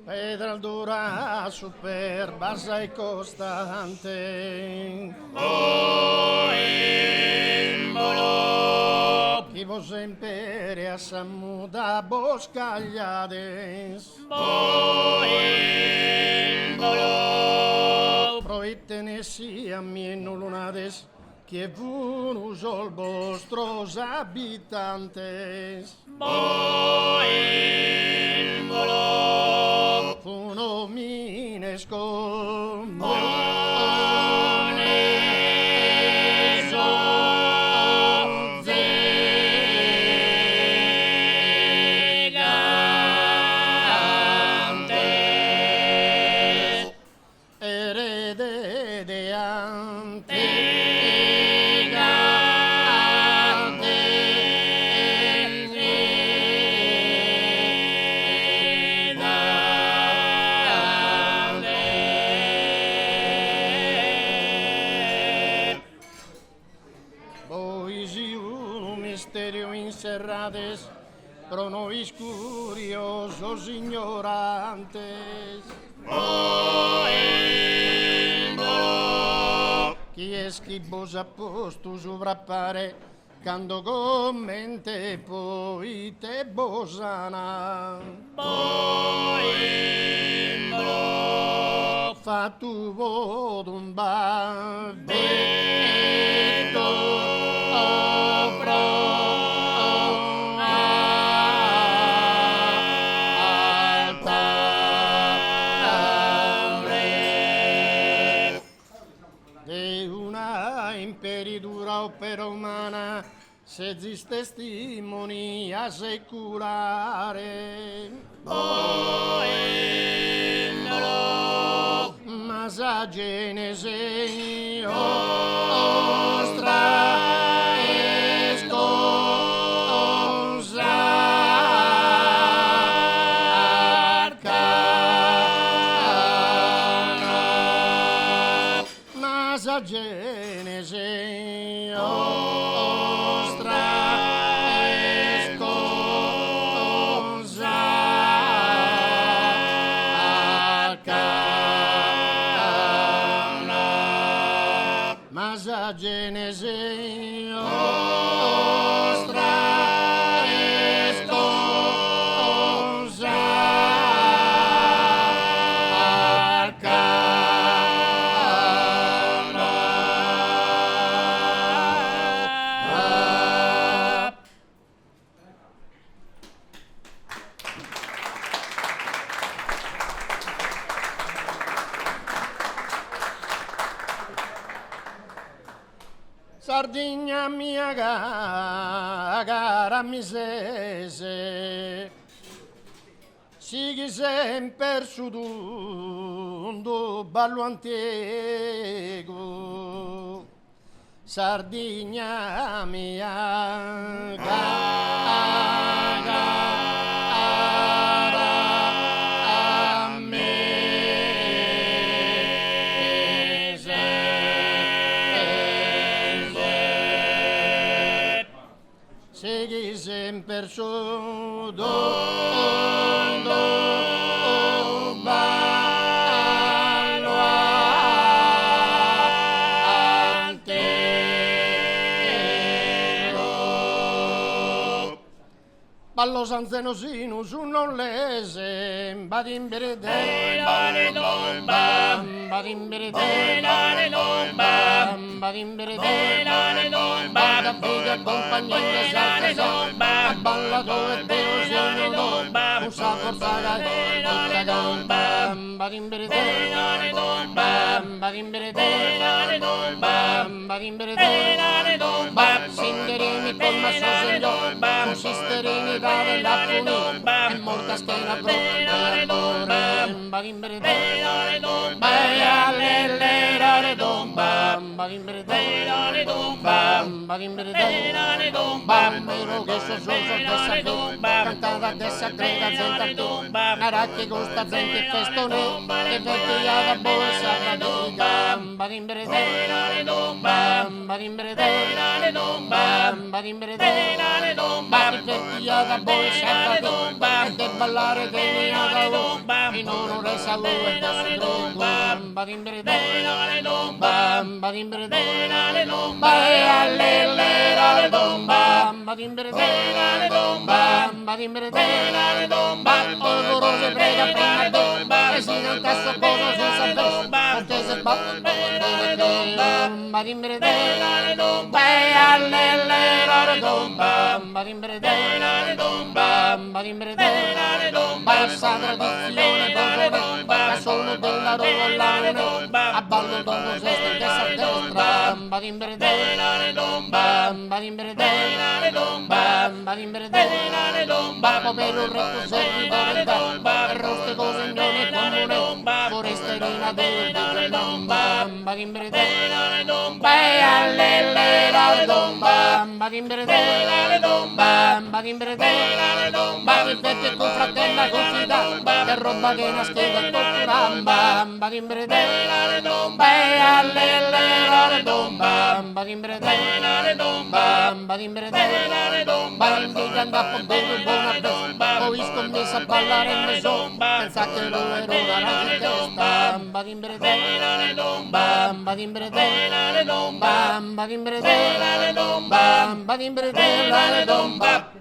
Pedraldura superba e costante. Boimbolo, Chi vos impere a samuda boscagliades. boimbolo, Proitene sia mieno lunades, que vunus ol vostros habitantes. boimbolo, Funo minesco. Erede de misterio encerrades, pro nois curiosos ignorantes. Chi es qui vos ha posto sovrappare, cando commente poi te bosana. Fa tu vodum de una imperidura opera umana, se zis testimoni assecurare. Ma sa genese ostra es cosa arcana. Ma sa genese ostra es cosa arcana. Ma sa genese ostra es cosa arcana. Sardegna mia cara misese, sighi sempre su d'un ballo antico. Sardegna mia cara misese, segui sempre su d'un ballo antico. Ballo sanzeno su non lese, badimberede, badimberede, badimberede, bada figa compagnia esatto, ballato e delusione, un sacco saga, tutta gamba, badimberede, badimberede, badimberede, sinderini con masso segno, un sisterini dare la puni, e molta stella pronta, badimberede, vai all'era le dom bam badimbre le dom bam badimbre le dom bam mero che so dessa dom bam cantata dessa creda zenta dom bam aracchi gusta gente festone e vecchia da bolsa da dom badimbre le dom bam badimbre le dom bam badimbre le dom bam vecchia da bolsa da dom bam de ballare che ne ha dom bam in onore salute da dom bam badimbre le dom bam badimbre le dom bam le dom bam badimbre le dom bam badimbre le dom bam oloroso prega prima dom bam e si canta sopposo senza dom bam che se bam badimbre le dom bam le dom bam badimbre le dom bam badimbre le dom bam sa tradizione dom bam sono della rolla a ballo dopo sesto che sa destra badimbre le dom bam badimbre le dom bam badimbre le dom bam per un retto servitore dom bam roste cose ignone comune foresterina del dom bam badimbre le dom bam le dom bam badimbre le dom bam badimbre le dom bam il vecchio con fratella confida che roba che nascende tutto bam badimbre le dom bam le dom bam badimbre le dom bam badimbre le dom bam che anda con dove buona bam ho visto messa a ballare in meso pensa che lo ero una ragazza badimbre le dom bam badimbre le dom bam badimbre le dom bam badimbre le dom bam